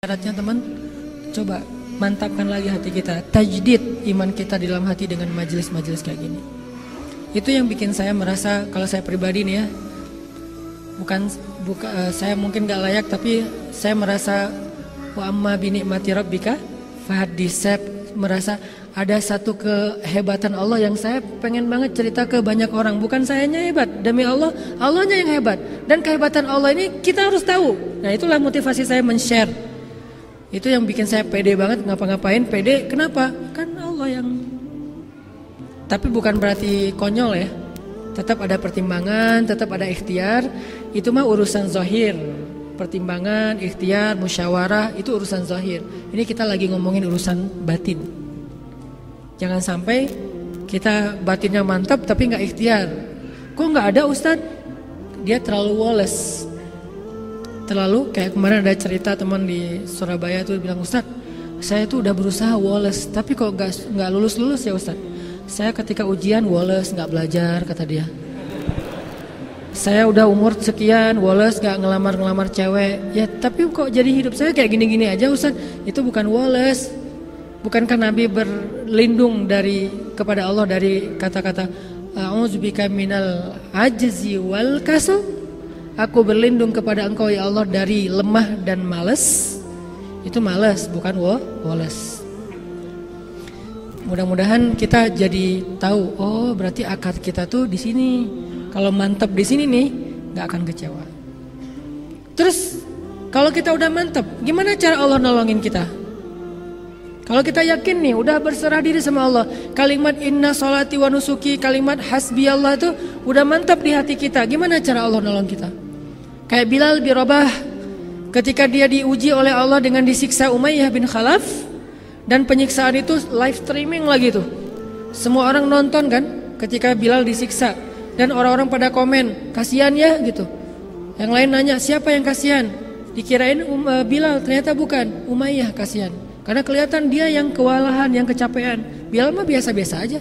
Syaratnya teman, coba mantapkan lagi hati kita, tajdid iman kita di dalam hati dengan majelis-majelis kayak gini. Itu yang bikin saya merasa, kalau saya pribadi nih ya, bukan saya mungkin gak layak, tapi saya merasa wa amma bi ni'mati rabbika fahaddits. Saya merasa ada satu kehebatan Allah yang saya pengen banget cerita ke banyak orang. Bukan sayanya hebat, demi Allah, Allahnya yang hebat. Dan kehebatan Allah ini kita harus tahu. Nah, itulah motivasi saya men-share. Itu yang bikin saya pede banget, ngapa-ngapain pede. Kenapa? Kan Allah yang. Tapi bukan berarti konyol ya. Tetap ada pertimbangan, tetap ada ikhtiar. Itu mah urusan zahir. Pertimbangan, ikhtiar, musyawarah, itu urusan zahir. Ini kita lagi ngomongin urusan batin. Jangan sampai kita batinnya mantap tapi gak ikhtiar. Kok gak ada Ustadz? Dia terlalu woles. Terlalu, kayak kemarin ada cerita teman di Surabaya tuh bilang, Ustadz, saya tuh udah berusaha woles, tapi kok gak lulus-lulus ya Ustadz. Saya ketika ujian woles, gak belajar, kata dia. Saya udah umur sekian, woles, gak ngelamar-ngelamar cewek. Ya tapi kok jadi hidup saya kayak gini-gini aja Ustadz. Itu bukan woles. Bukankah Nabi berlindung kepada Allah dari kata-kata a'udzubika minal ajzi wal kasal? Aku berlindung kepada Engkau ya Allah dari lemah dan malas. Itu malas, bukan woles. Mudah-mudahan kita jadi tahu, oh berarti akar kita tuh di sini. Kalau mantap di sini nih, nggak akan kecewa. Terus kalau kita udah mantap, gimana cara Allah nolongin kita? Kalau kita yakin nih, udah berserah diri sama Allah, kalimat inna sholati wa nusuki, kalimat hasbi Allah itu udah mantap di hati kita. Gimana cara Allah nolong kita? Kayak Bilal bin Rabah ketika dia diuji oleh Allah dengan disiksa Umayyah bin Khalaf, dan penyiksaan itu live streaming lagi tuh. Semua orang nonton kan ketika Bilal disiksa, dan orang-orang pada komen, kasihan ya gitu. Yang lain nanya, siapa yang kasihan? Dikirain Bilal, ternyata bukan, Umayyah kasihan. Karena kelihatan dia yang kewalahan, yang kecapean. Bilal mah biasa-biasa aja.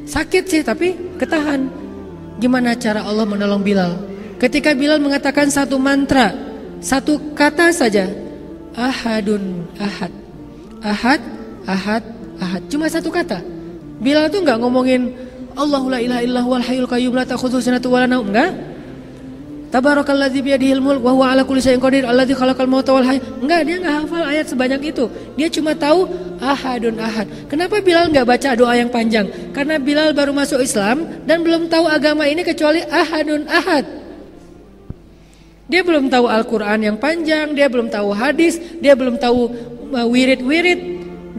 Sakit sih tapi ketahan. Gimana cara Allah menolong Bilal? Ketika Bilal mengatakan satu mantra, satu kata saja, ahadun ahad, ahad, ahad, ahad, cuma satu kata. Bilal tuh nggak ngomongin Allahu la ilaha illallah wal hayyul qayyum la ta'khudhuhu sinatun wa la naum, enggak. Tabarakalladzi biyadihil mulk wa huwa ala kulli syai'in qadir alladzi khalaqal mauta wal hayya. Enggak, dia enggak hafal ayat sebanyak itu. Dia cuma tahu ahadun ahad. Kenapa Bilal enggak baca doa yang panjang? Karena Bilal baru masuk Islam dan belum tahu agama ini kecuali ahadun ahad. Dia belum tahu Al-Qur'an yang panjang, dia belum tahu hadis, dia belum tahu wirid-wirid.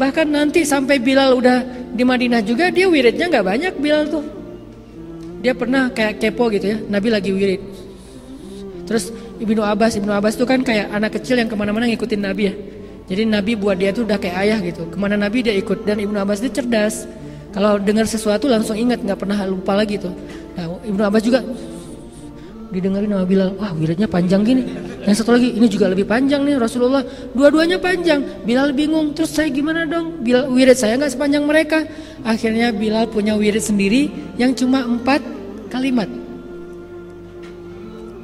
Bahkan nanti sampai Bilal udah di Madinah juga, dia wiridnya enggak banyak Bilal tuh. Dia pernah kayak kepo gitu ya, Nabi lagi wirid. Terus Ibnu Abbas tuh kan kayak anak kecil yang kemana-mana ngikutin Nabi ya. Jadi Nabi buat dia tuh udah kayak ayah gitu. Kemana Nabi dia ikut. Dan Ibnu Abbas itu cerdas. Kalau dengar sesuatu langsung ingat, nggak pernah lupa lagi tuh. Nah, Ibnu Abbas juga didengarin sama Bilal. Wah, wiridnya panjang gini. Yang satu lagi, ini juga lebih panjang nih Rasulullah. Dua-duanya panjang. Bilal bingung. Terus saya gimana dong? Wirid saya nggak sepanjang mereka. Akhirnya Bilal punya wirid sendiri yang cuma 4 kalimat.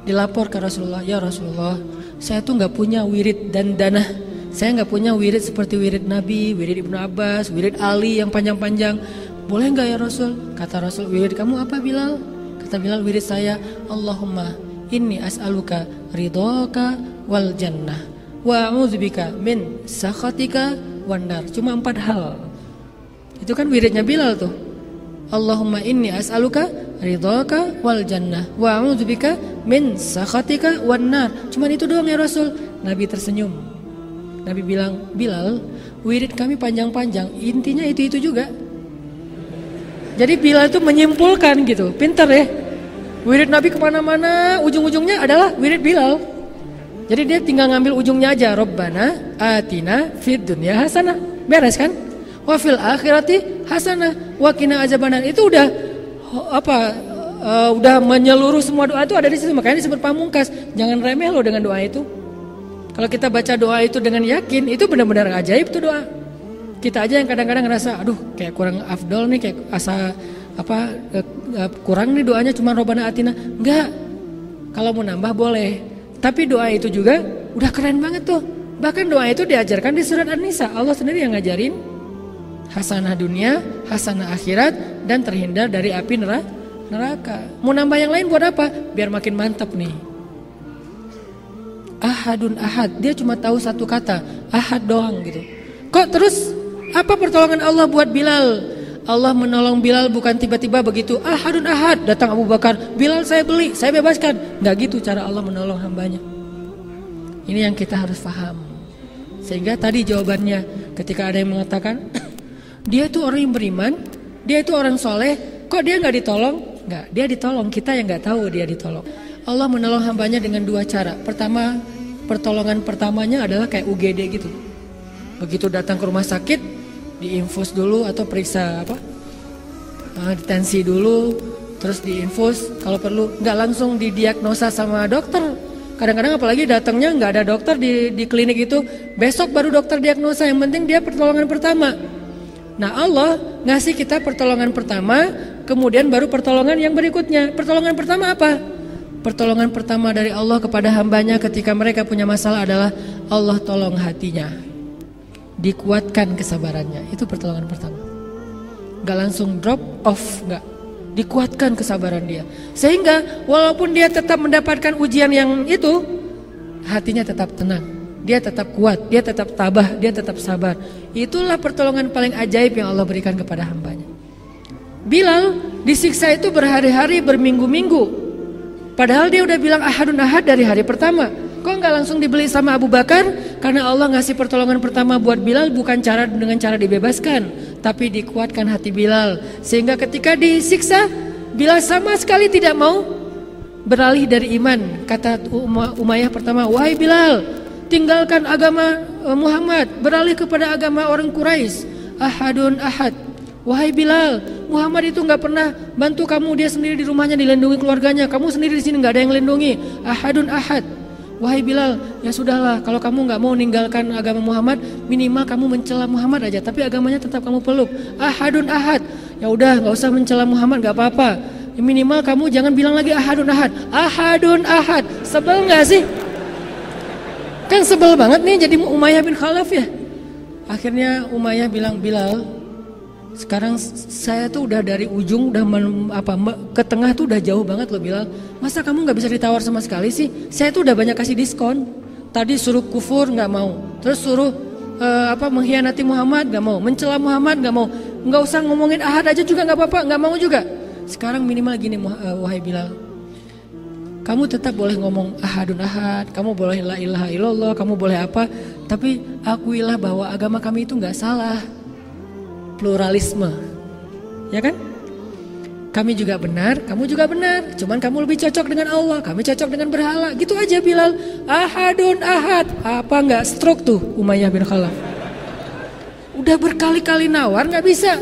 Dilapor ke Rasulullah, ya Rasulullah, saya tuh nggak punya wirid dan dana. Saya nggak punya wirid seperti wirid Nabi, wirid Ibnu Abbas, wirid Ali yang panjang-panjang. Boleh nggak ya Rasul? Kata Rasul, wirid kamu apa Bilal? Kata Bilal, wirid saya, Allahumma inni as'aluka ridhoka wal jannah wa a'udzubika min sakhatika wan nar. Cuma 4 hal. Itu kan wiridnya Bilal tuh. Allahumma inni as'aluka ridhoka wal jannah wa a'udzubika min sakhatika wan nar. Cuman itu doang ya Rasul. Nabi tersenyum. Nabi bilang, Bilal, wirid kami panjang-panjang, intinya itu juga. Jadi Bilal itu menyimpulkan gitu, pintar ya. Wirid Nabi kemana-mana, ujung-ujungnya adalah wirid Bilal. Jadi dia tinggal ngambil ujungnya aja. Rabbana atina fid dunya hasanah. Beres kan? Wa fil akhirati hasanah wa qina azabannar. Itu udah udah menyeluruh, semua doa itu ada di situ. Makanya disebut pamungkas. Jangan remeh loh dengan doa itu. Kalau kita baca doa itu dengan yakin, itu benar-benar ajaib tuh doa. Kita aja yang kadang-kadang ngerasa, aduh kayak kurang afdol nih, kayak kurang nih doanya cuma Robbana Atina. Enggak. Kalau mau nambah boleh. Tapi doa itu juga udah keren banget tuh. Bahkan doa itu diajarkan di surat An-Nisa. Allah sendiri yang ngajarin hasanah dunia, hasanah akhirat, dan terhindar dari api neraka. Mau nambah yang lain buat apa? Biar makin mantap nih. Ahadun ahad, dia cuma tahu satu kata, ahad doang gitu. Kok terus apa pertolongan Allah buat Bilal? Allah menolong Bilal bukan tiba-tiba begitu ahadun ahad, datang Abu Bakar, Bilal saya beli, saya bebaskan. Nggak gitu cara Allah menolong hambanya. Ini yang kita harus paham. Sehingga tadi jawabannya ketika ada yang mengatakan dia itu orang yang beriman, dia itu orang soleh, kok dia nggak ditolong? Nggak, dia ditolong, kita yang nggak tahu dia ditolong. Allah menolong hambanya dengan dua cara. Pertama, pertolongan pertamanya adalah kayak UGD gitu. Begitu datang ke rumah sakit, diinfus dulu atau periksa tensi dulu, terus diinfus. Kalau perlu, nggak langsung didiagnosa sama dokter. Kadang-kadang apalagi datangnya nggak ada dokter di klinik itu, besok baru dokter diagnosa. Yang penting dia pertolongan pertama. Nah Allah ngasih kita pertolongan pertama, kemudian baru pertolongan yang berikutnya. Pertolongan pertama apa? Pertolongan pertama dari Allah kepada hambanya ketika mereka punya masalah adalah Allah tolong hatinya, dikuatkan kesabarannya. Itu pertolongan pertama. Gak langsung drop off, gak, dikuatkan kesabaran dia. Sehingga walaupun dia tetap mendapatkan ujian yang itu, hatinya tetap tenang, dia tetap kuat, dia tetap tabah, dia tetap sabar. Itulah pertolongan paling ajaib yang Allah berikan kepada hambanya. Bilal disiksa itu berhari-hari, berminggu-minggu. Padahal dia udah bilang ahadun ahad dari hari pertama. Kok nggak langsung dibeli sama Abu Bakar? Karena Allah ngasih pertolongan pertama buat Bilal bukan dengan cara dibebaskan, tapi dikuatkan hati Bilal. Sehingga ketika disiksa, Bilal sama sekali tidak mau beralih dari iman. Kata Umayyah pertama, wahai Bilal, tinggalkan agama Muhammad, beralih kepada agama orang Quraisy. Ahadun ahad. Wahai Bilal, Muhammad itu nggak pernah bantu kamu, dia sendiri di rumahnya dilindungi keluarganya, kamu sendiri di sini nggak ada yang lindungi. Ahadun ahad. Wahai Bilal, ya sudahlah, kalau kamu nggak mau meninggalkan agama Muhammad, minimal kamu mencela Muhammad aja, tapi agamanya tetap kamu peluk. Ahadun ahad. Ya udah, nggak usah mencela Muhammad, nggak apa-apa. Ya, minimal kamu jangan bilang lagi ahadun ahad. Ahadun ahad. Sebel nggak sih? Kan sebel banget nih jadi Umayyah bin Khalaf ya. Akhirnya Umayyah bilang, Bilal, sekarang saya tuh udah dari ujung udah ke tengah tuh udah jauh banget loh Bilal. Masa kamu nggak bisa ditawar sama sekali sih? Saya tuh udah banyak kasih diskon. Tadi suruh kufur nggak mau, terus suruh mengkhianati Muhammad nggak mau, mencela Muhammad nggak mau, nggak usah ngomongin ahad aja juga nggak apa-apa, nggak mau juga. Sekarang minimal gini wahai Bilal, kamu tetap boleh ngomong ahadun ahad, kamu boleh la ilaha illallah, kamu boleh apa, tapi akuilah bahwa agama kami itu nggak salah. Pluralisme, ya kan? Kami juga benar, kamu juga benar. Cuman kamu lebih cocok dengan Allah, kami cocok dengan berhala. Gitu aja Bilal. Ahadun ahad. Apa nggak stroke tuh Umayyah bin Khalaf? Udah berkali-kali nawar nggak bisa.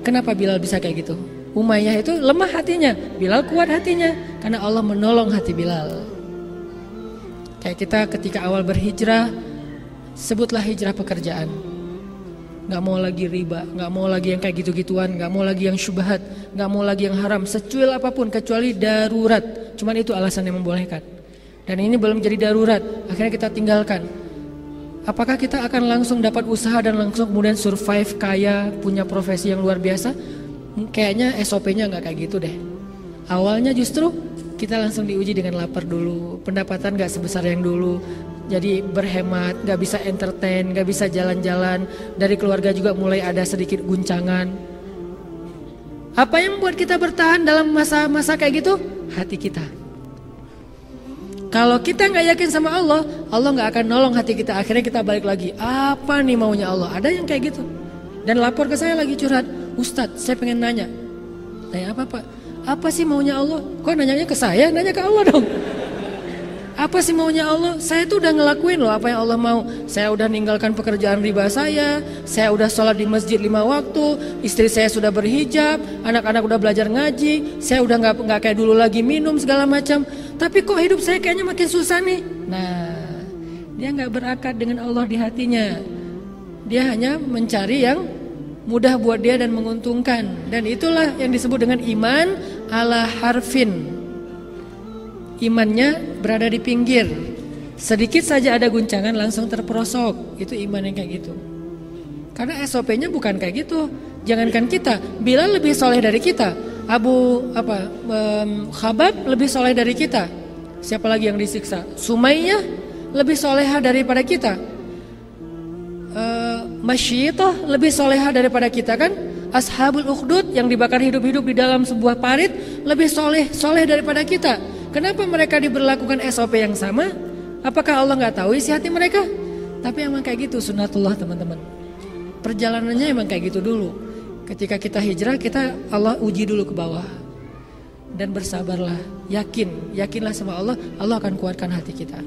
Kenapa Bilal bisa kayak gitu? Umayyah itu lemah hatinya, Bilal kuat hatinya. Karena Allah menolong hati Bilal. Kayak kita ketika awal berhijrah, sebutlah hijrah pekerjaan. Gak mau lagi riba, gak mau lagi yang kayak gitu-gituan, gak mau lagi yang syubhat, gak mau lagi yang haram, secuil apapun kecuali darurat. Cuman itu alasan yang membolehkan. Dan ini belum jadi darurat, akhirnya kita tinggalkan. Apakah kita akan langsung dapat usaha dan langsung kemudian survive kaya, punya profesi yang luar biasa? Kayaknya SOP-nya gak kayak gitu deh. Awalnya justru kita langsung diuji dengan lapar dulu, pendapatan gak sebesar yang dulu. Jadi berhemat, gak bisa entertain, gak bisa jalan-jalan. Dari keluarga juga mulai ada sedikit guncangan. Apa yang membuat kita bertahan dalam masa-masa kayak gitu? Hati kita. Kalau kita gak yakin sama Allah, Allah gak akan nolong hati kita. Akhirnya kita balik lagi, apa nih maunya Allah? Ada yang kayak gitu. Dan lapor ke saya lagi curhat, Ustadz saya pengen nanya. Nanya apa Pak? Apa sih maunya Allah? Kok nanyanya ke saya? Nanya ke Allah dong. Apa sih maunya Allah? Saya tuh udah ngelakuin loh apa yang Allah mau. Saya udah ninggalkan pekerjaan riba saya udah sholat di masjid 5 waktu, istri saya sudah berhijab, anak-anak udah belajar ngaji, saya udah nggak kayak dulu lagi minum segala macam. Tapi kok hidup saya kayaknya makin susah nih. Nah, dia nggak berakar dengan Allah di hatinya. Dia hanya mencari yang mudah buat dia dan menguntungkan. Dan itulah yang disebut dengan iman ala harfin. Imannya berada di pinggir, Sedikit saja ada guncangan langsung terperosok. Itu iman yang kayak gitu. Karena SOP-nya bukan kayak gitu. Jangankan kita, Bilal lebih soleh dari kita. Khabab lebih soleh dari kita. Siapa lagi yang disiksa? Sumayyah lebih soleha daripada kita. Masyitah lebih soleha daripada kita kan. Ashabul Ukhdud yang dibakar hidup-hidup di dalam sebuah parit lebih soleh daripada kita. Kenapa mereka diberlakukan SOP yang sama? Apakah Allah nggak tahu isi hati mereka? Tapi emang kayak gitu sunnatullah teman-teman. Perjalanannya emang kayak gitu dulu. Ketika kita hijrah, Allah uji dulu ke bawah. Dan bersabarlah, yakinlah sama Allah, Allah akan kuatkan hati kita.